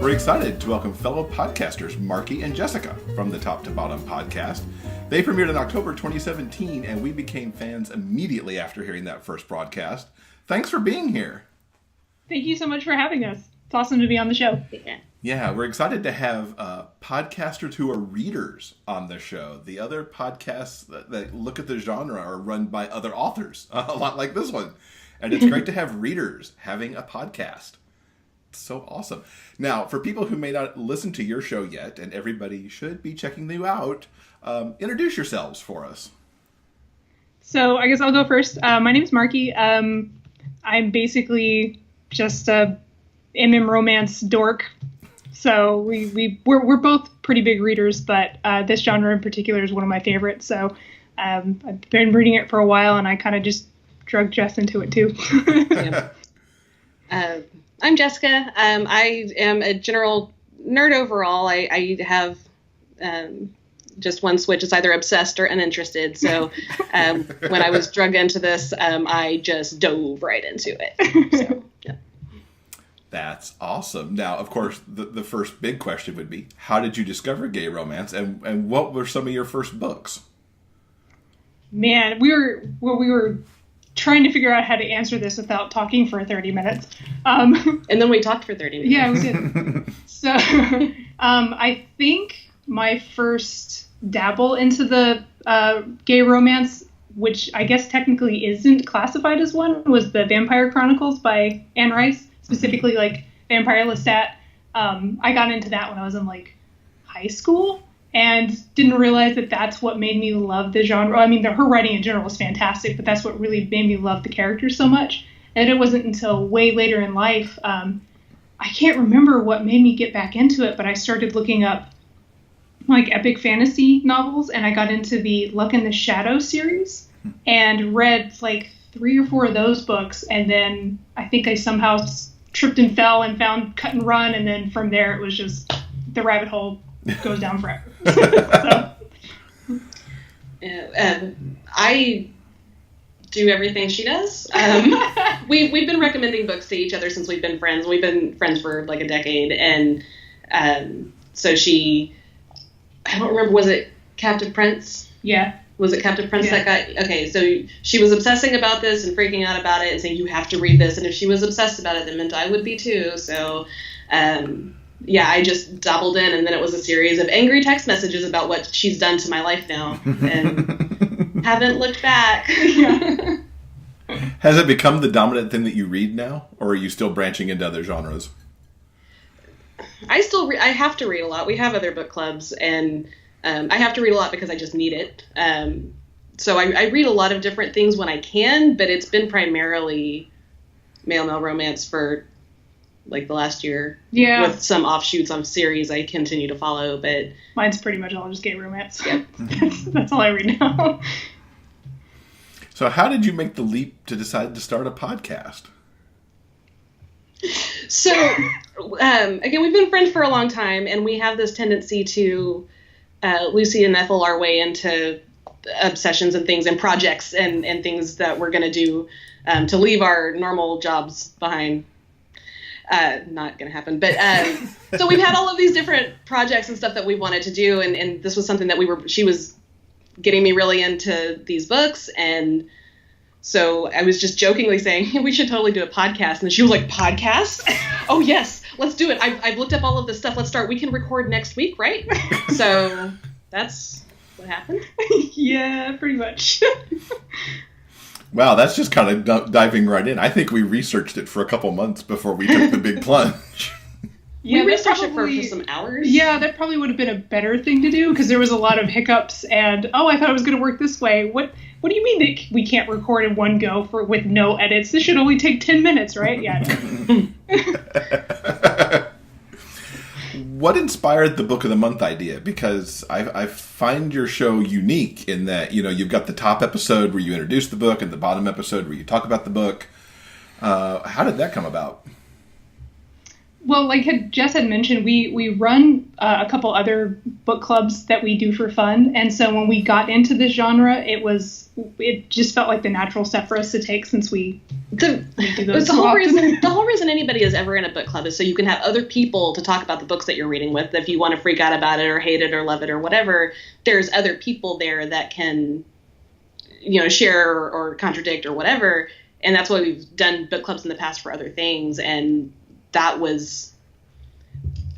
We're excited to welcome fellow podcasters Markie and Jessica from the Top to Bottom Podcast. They premiered in October 2017, and we became fans immediately after hearing that first broadcast. Thanks for being here. Thank you so much for having us. It's awesome to be on the show. Yeah, we're excited to have podcasters who are readers on the show. The other podcasts that look at the genre are run by other authors, a lot like this one. And it's great to have readers having a podcast. It's so awesome. Now, for people who may not listen to your show yet, and everybody should be checking you out, introduce yourselves for us. So I guess I'll go first. My name is Markie. I'm basically just a MM romance dork. So we're both pretty big readers, but this genre in particular is one of my favorites. So I've been reading it for a while, and I kind of just drug Jess into it too. I'm Jessica. I am a general nerd overall. I have just one switch. It's either obsessed or uninterested. So when I was drugged into this, I just dove right into it. So, yeah. That's awesome. Now, of course, the first big question would be, how did you discover gay romance, and what were some of your first books? Man, we were trying to figure out how to answer this without talking for 30 minutes. And then we talked for 30 minutes. Yeah, we did. So I think my first dabble into the gay romance, which I guess technically isn't classified as one, was the Vampire Chronicles by Anne Rice, specifically like Vampire Lestat. I got into that when I was in like high school. And didn't realize that that's what made me love the genre. I mean, her writing in general is fantastic, but that's what really made me love the characters so much. And it wasn't until way later in life, I can't remember what made me get back into it, but I started looking up like epic fantasy novels, and I got into the Luck in the Shadow series and read like 3 or 4 of those books. And then I think I somehow tripped and fell and found Cut and Run. And then from there, it was just the rabbit hole goes down forever. I do everything she does. We've been recommending books to each other since we've been friends. We've been friends for like a decade, and so she, I don't remember, was it Captive Prince? Yeah. Was it Captive Prince that got, okay, so she was obsessing about this and freaking out about it and saying, you have to read this, and if she was obsessed about it, that meant I would be too, so, yeah, I just dabbled in, and then it was a series of angry text messages about what she's done to my life now, and haven't looked back. Yeah. Has it become the dominant thing that you read now, or are you still branching into other genres? I have to read a lot. We have other book clubs, and I have to read a lot because I just need it. So I read a lot of different things when I can, but it's been primarily male romance for like the last year, with some offshoots on series I continue to follow, but mine's pretty much all just gay romance. Yep. That's all I read now. So how did you make the leap to decide to start a podcast? So, again, we've been friends for a long time, and we have this tendency to Lucy and Ethel our way into obsessions and things and projects and things that we're going to do to leave our normal jobs behind. Not gonna happen, but so we've had all of these different projects and stuff that we wanted to do, and this was something that she was getting me really into these books, and so I was just jokingly saying, hey, we should totally do a podcast, and she was like, podcast? Oh yes, let's do it. I've looked up all of this stuff. Let's start. We can record next week, right? So that's what happened. Yeah, pretty much. Wow, that's just kind of diving right in. I think we researched it for a couple months before we took the big plunge. Yeah, we researched it for some hours. Yeah, that probably would have been a better thing to do, because there was a lot of hiccups and, I thought it was going to work this way. What do you mean that we can't record in one go with no edits? This should only take 10 minutes, right? Yeah. What inspired the Book of the Month idea? Because I find your show unique in that, you've got the top episode where you introduce the book and the bottom episode where you talk about the book. How did that come about? Well, like Jess had mentioned, we run a couple other book clubs that we do for fun, and so when we got into this genre, it just felt like the natural step for us to take since we do those the whole reason anybody is ever in a book club is so you can have other people to talk about the books that you're reading with. If you want to freak out about it or hate it or love it or whatever, there's other people there that can, share or contradict or whatever. And that's why we've done book clubs in the past for other things. And that was,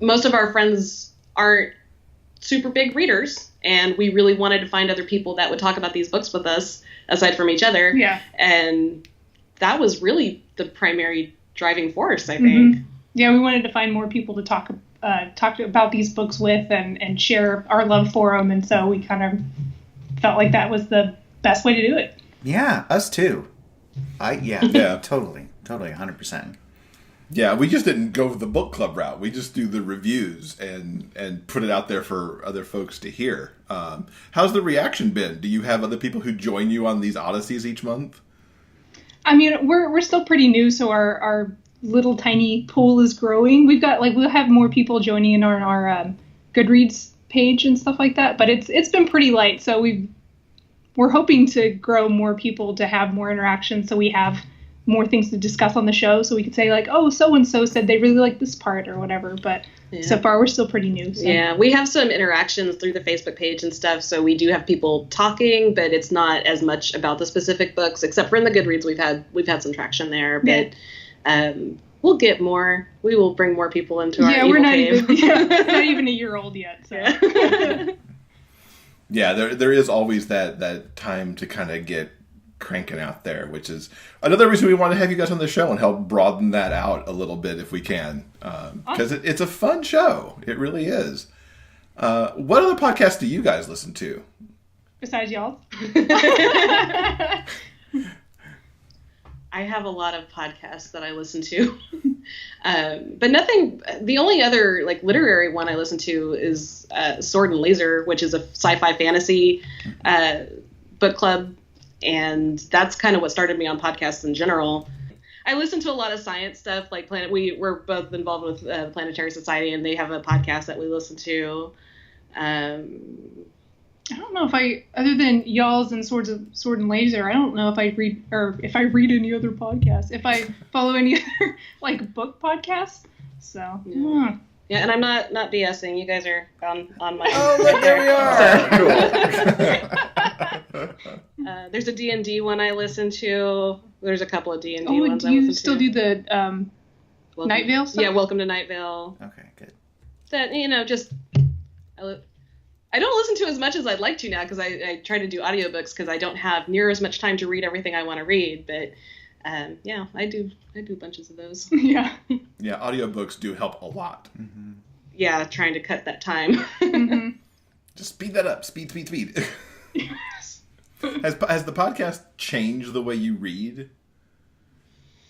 most of our friends aren't super big readers, and we really wanted to find other people that would talk about these books with us aside from each other. Yeah. And that was really the primary driving force, I think. Mm-hmm. Yeah, we wanted to find more people to talk about these books with and share our love for them, and so we kind of felt like that was the best way to do it. Yeah, us too. Yeah, totally, 100%. Yeah, we just didn't go the book club route. We just do the reviews and put it out there for other folks to hear. How's the reaction been? Do you have other people who join you on these odysseys each month? I mean, we're still pretty new, so our little tiny pool is growing. We've got we'll have more people joining in on our Goodreads page and stuff like that, but it's been pretty light. So we're hoping to grow more people to have more interaction, so we have more things to discuss on the show, so we could say oh, so and so said they really like this part or whatever. But so far we're still pretty new. So. Yeah, we have some interactions through the Facebook page and stuff, so we do have people talking, but it's not as much about the specific books, except for in the Goodreads we've had some traction there. But we'll get more. We will bring more people into our we're not cave. not even a year old yet. So. Yeah, there is always that time to kind of get cranking out there, which is another reason we want to have you guys on the show and help broaden that out a little bit if we can, because it's a fun show. It really is. What other podcasts do you guys listen to besides y'all? I have a lot of podcasts that I listen to, but nothing. The only other literary one I listen to is Sword and Laser, which is a sci-fi fantasy book club. And that's kind of what started me on podcasts in general. I listen to a lot of science stuff, like Planet. We're both involved with the Planetary Society, and they have a podcast that we listen to. I don't know other than y'all's and Sword and Laser, I don't know if I read any other podcasts. If I follow any other book podcasts. So. Yeah. Yeah, and I'm not BSing. You guys are on my. Oh, look, there we are. Cool. There's a D&D one I listen to. There's a couple of D&D ones I listen to. Do you still do the Night Vale stuff? Yeah, Welcome to Night Vale. Okay, good. That just I don't listen to as much as I'd like to now because I try to do audiobooks because I don't have near as much time to read everything I want to read, but. I do bunches of those. Yeah. Yeah, audiobooks do help a lot. Mm-hmm. Yeah, trying to cut that time. Mm-hmm. Just speed that up. Speed. Yes. Has the podcast changed the way you read?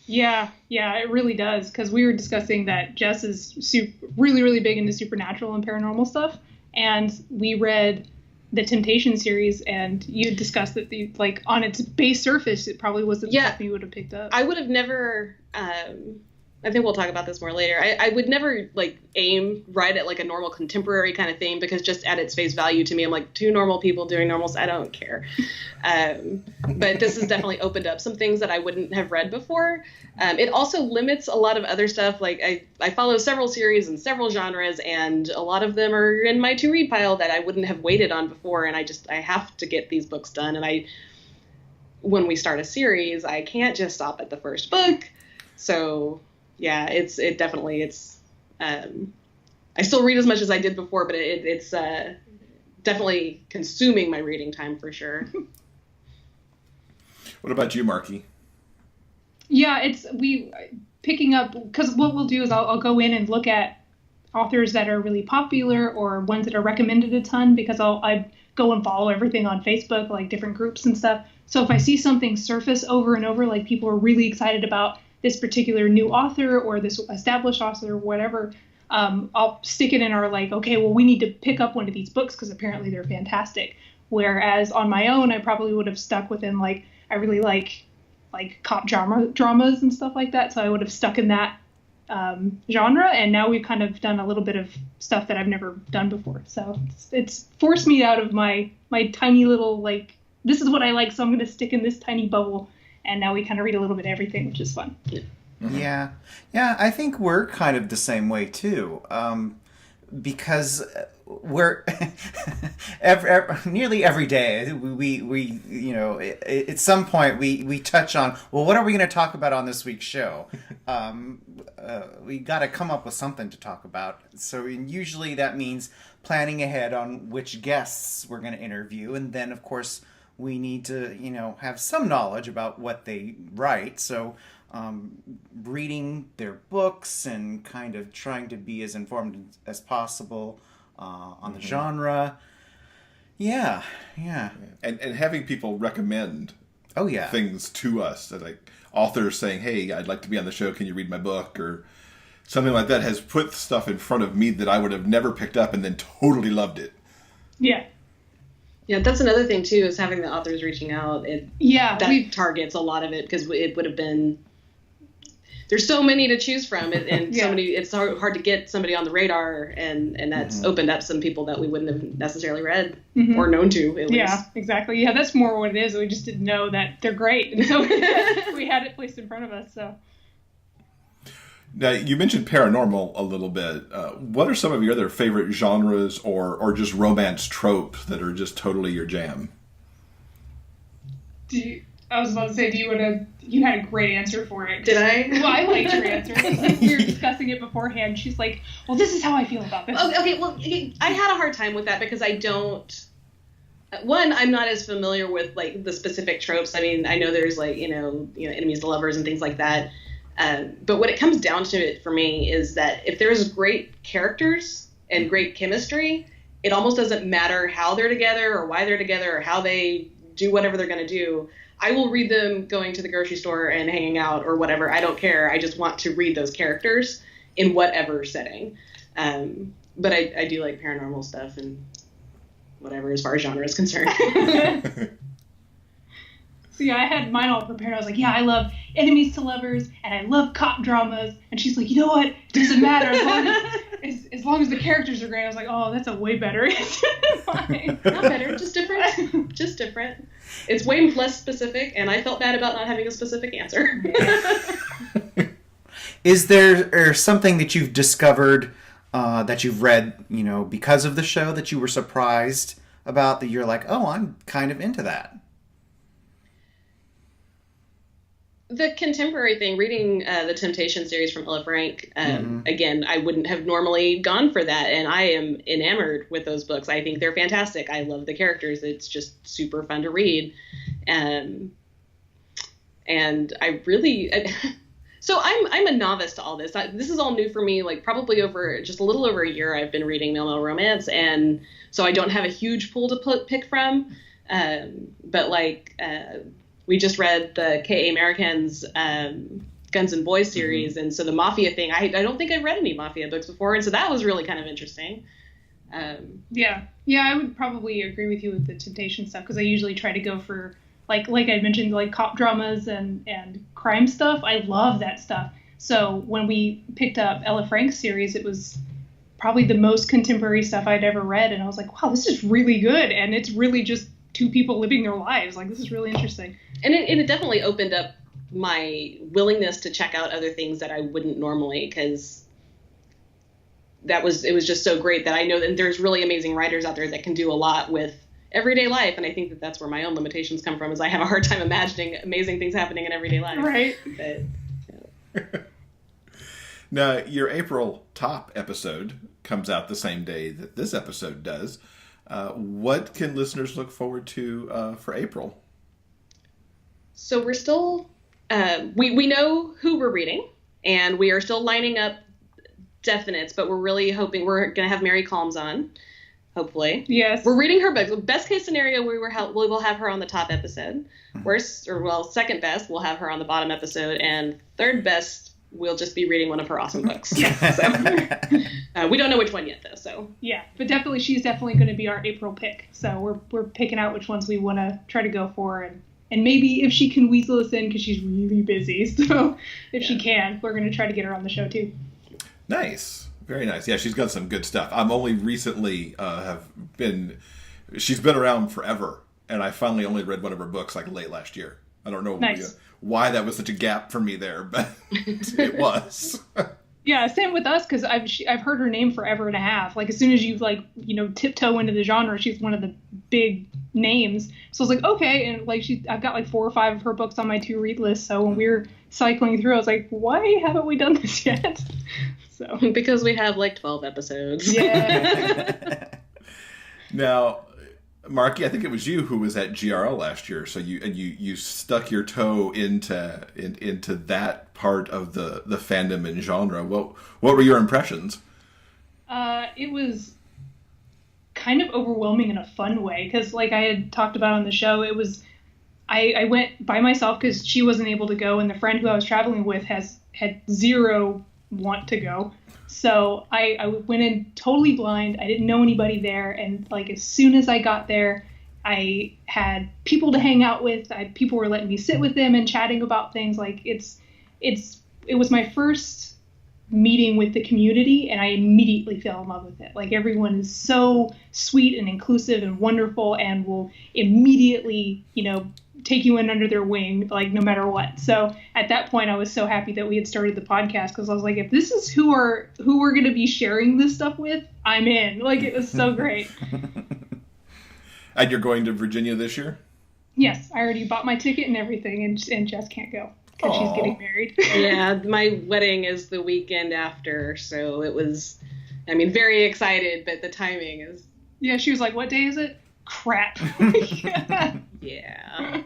Yeah, it really does. Because we were discussing that Jess is really, really big into supernatural and paranormal stuff, and we read the Temptation series, and you discussed that on its base surface, it probably wasn't something you would have picked up. I would have never. I think we'll talk about this more later. I would never aim right at a normal contemporary kind of thing because just at its face value to me, I'm two normal people doing normal. I don't care. But this has definitely opened up some things that I wouldn't have read before. It also limits a lot of other stuff. I follow several series and several genres, and a lot of them are in my to read pile that I wouldn't have waited on before. And I have to get these books done. And when we start a series, I can't just stop at the first book. So yeah, it's I still read as much as I did before, but it's definitely consuming my reading time for sure. What about you, Markie? Yeah, we picking up, because what we'll do is I'll go in and look at authors that are really popular or ones that are recommended a ton, because I go and follow everything on Facebook, different groups and stuff. So if I see something surface over and over, people are really excited about this particular new author or this established author or whatever, I'll stick it in our okay, well, we need to pick up one of these books because apparently they're fantastic. Whereas on my own, I probably would have stuck within I really like cop dramas and stuff like that. So I would have stuck in that genre, and now we've kind of done a little bit of stuff that I've never done before. So it's forced me out of my tiny little, like, this is what I like, so I'm going to stick in this tiny bubble. And now we kind of read a little bit of everything, which is fun. Yeah. Yeah, I think we're kind of the same way, too. Because we're nearly every day we you know, at some point we touch on, well, what are we going to talk about on this week's show? We got to come up with something to talk about. So usually that means planning ahead on which guests we're going to interview, and then of course we need to, you know, have some knowledge about what they write. So reading their books and kind of trying to be as informed as possible on the genre. Yeah. And having people recommend things to us, that, like, authors saying, hey, I'd like to be on the show, can you read my book? Or something like that has put stuff in front of me that I would have never picked up and then totally loved it. Yeah. Yeah, that's another thing, too, is having the authors reaching out. That targets a lot of it, because it would have been... There's so many to choose from, and so many. It's hard to get somebody on the radar, and that's opened up some people that we wouldn't have necessarily read or known to, at least. Yeah, exactly. Yeah, that's more what it is. We just didn't know that they're great, and so we had it placed in front of us, so... Now, you mentioned paranormal a little bit. What are some of your other favorite genres or just romance tropes that are just totally your jam? I was about to say, you had a great answer for it. Did I? Well, I liked your answer. We were discussing it beforehand. She's like, well, this is how I feel about this. Okay, well, I had a hard time with that because I don't... One, I'm not as familiar with, like, the specific tropes. I mean, I know there's, like, you know, enemies to lovers and things like that. But what it comes down to it for me is that if there's great characters and great chemistry, it almost doesn't matter how they're together or why they're together or how they do whatever they're going to do. I will read them going to the grocery store and hanging out or whatever. I don't care. I just want to read those characters in whatever setting. But I do like paranormal stuff and whatever as far as genre is concerned. So yeah, I had mine all prepared. I was like, yeah, I love enemies to lovers and I love cop dramas. And she's like, you know what? It doesn't matter as long as the characters are great. I was like, oh, that's a way better answer than mine. Not better, just different. Just different. It's way less specific, and I felt bad about not having a specific answer. Is there something that you've discovered that you've read, you know, because of the show that you were surprised about, that you're like, oh, I'm kind of into that? The contemporary thing, reading the Temptation series from Ella Frank, again, I wouldn't have normally gone for that, and I am enamored with those books. I think they're fantastic. I love the characters. It's just super fun to read. And I really... So I'm a novice to all this. This is all new for me, like probably over just a little over a year I've been reading male romance, and so I don't have a huge pool to pick from. But like... we just read the K.A. Americans Guns and Boys series, and so the Mafia thing, I don't think I've read any Mafia books before, and so that was really kind of interesting. Yeah, I would probably agree with you with the Temptation stuff, because I usually try to go for, like I mentioned, like cop dramas and crime stuff. I love that stuff. So when we picked up Ella Frank's series, it was probably the most contemporary stuff I'd ever read, and I was like, wow, this is really good, and it's really just two people living their lives. Like, this is really interesting. And it definitely opened up my willingness to check out other things that I wouldn't normally, because it was just so great that I know that there's really amazing writers out there that can do a lot with everyday life. And I think that that's where my own limitations come from, is I have a hard time imagining amazing things happening in everyday life. Right. But, Now, your April Top episode comes out the same day that this episode does. What can listeners look forward to for April? So we're still, we know who we're reading, and we are still lining up definites, but we're really hoping we're going to have Mary Calms on, hopefully. Yes. We're reading her book. Best case scenario, we will have her on the top episode. Second best, we'll have her on the bottom episode, and third best, we'll just be reading one of her awesome books. Yeah. So, we don't know which one yet, though. So yeah, but she's definitely going to be our April pick. So we're picking out which ones we want to try to go for, and And maybe if she can weasel us in, because she's really busy. So if she can, we're going to try to get her on the show too. Nice. Very nice. Yeah, she's got some good stuff. I'm only recently she's been around forever. And I finally only read one of her books like late last year. I don't know why that was such a gap for me there, but it was. Yeah, same with us, because I've heard her name forever and a half. Like, as soon as you, like, you know, tiptoe into the genre, she's one of the big names. So I was like, okay, and like I've got like 4 or 5 of her books on my to read list. So when we were cycling through, I was like, why haven't we done this yet? So because we have like 12 episodes. Yeah. Now, Markie, I think it was you who was at GRL last year. So you stuck your toe into that part of the fandom and genre. What were your impressions? It was kind of overwhelming in a fun way, because like I had talked about on the show, it was I went by myself because she wasn't able to go, and the friend who I was traveling with had zero want to go. So I went in totally blind. I didn't know anybody there, and like as soon as I got there, I had people to hang out with. People were letting me sit with them and chatting about things. Like it was my first meeting with the community, and I immediately fell in love with it. Like, everyone is so sweet and inclusive and wonderful, and will immediately, you know, take you in under their wing, like, no matter what. So at that point, I was so happy that we had started the podcast, because I was like, if this is who we're going to be sharing this stuff with, I'm in. Like, it was so great. And you're going to Virginia this year? Yes, I already bought my ticket and everything, and Jess can't go because she's getting married. Yeah, my wedding is the weekend after, so it was, I mean, very excited, but the timing is... Yeah, she was like, what day is it? Crap. Yeah.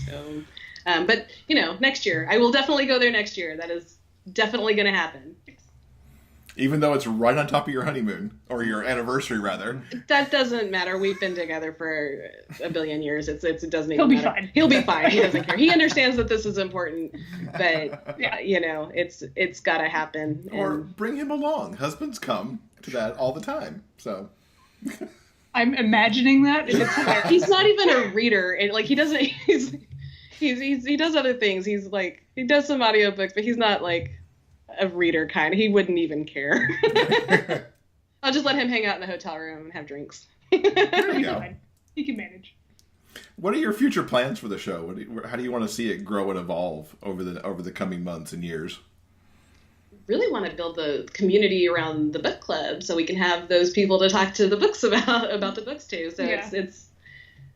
So, but, you know, next year. I will definitely go there next year. That is definitely going to happen. Even though it's right on top of your honeymoon, or your anniversary, rather. That doesn't matter. We've been together for a billion years. It doesn't even matter. Fine. He'll be fine. He doesn't care. He understands that this is important, but, yeah, you know, it's got to happen. Or bring him along. Husbands come to that all the time, so... I'm imagining that. He's not even a reader. And, like, he doesn't... He does other things. He's, like... He does some audiobooks, but he's not, like... a reader kind. He wouldn't even care. I'll just let him hang out in the hotel room and have drinks. There you go. He can manage. What are your future plans for the show? How do you want to see it grow and evolve over the coming months and years? Really want to build the community around the book club, so we can have those people to talk to the books about the books too. So yeah. it's.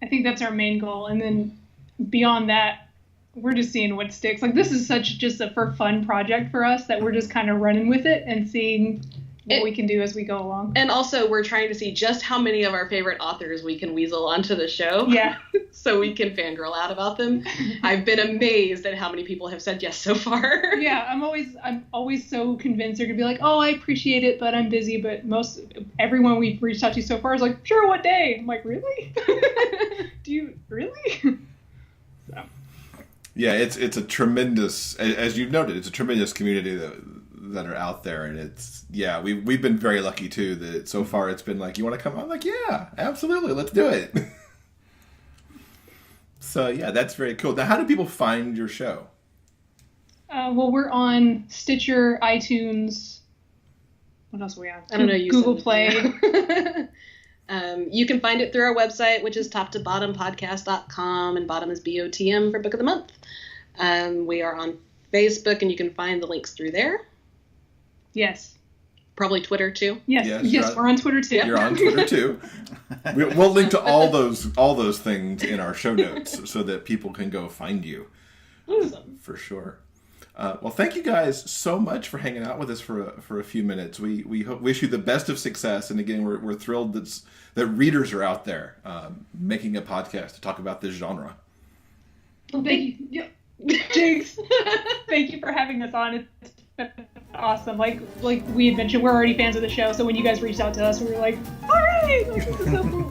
I think that's our main goal, and then beyond that, we're just seeing what sticks. Like, this is just a for fun project for us that we're just kind of running with it and seeing what we can do as we go along. And also, we're trying to see just how many of our favorite authors we can weasel onto the show. Yeah. So we can fangirl out about them. I've been amazed at how many people have said yes so far. Yeah, I'm always so convinced they're gonna be like, oh, I appreciate it, but I'm busy. But everyone we've reached out to so far is like, sure, what day? I'm like, really? Do you really? So. Yeah, it's a tremendous, as you've noted, it's a tremendous community that are out there, and we've been very lucky too that so far it's been like, you want to come on? I'm like, yeah, absolutely, let's do it. So yeah, that's very cool. Now, how do people find your show? Well, we're on Stitcher, iTunes. What else are we on? I don't know. Google Play. You can find it through our website, which is toptobottompodcast.com, and bottom is BOTM for Book of the Month. We are on Facebook, and you can find the links through there. Yes. Probably Twitter too. Yes, we're on Twitter too. You're on Twitter too. We'll link to all those things in our show notes so that people can go find you. Awesome. For sure. Well, thank you guys so much for hanging out with us for a few minutes. We wish you the best of success, and again, we're thrilled that readers are out there making a podcast to talk about this genre. Well, thank you. Jinx. Thank you for having us on. It's been awesome. Like we had mentioned, we're already fans of the show, so when you guys reached out to us, we were like, all right, like, this is so cool.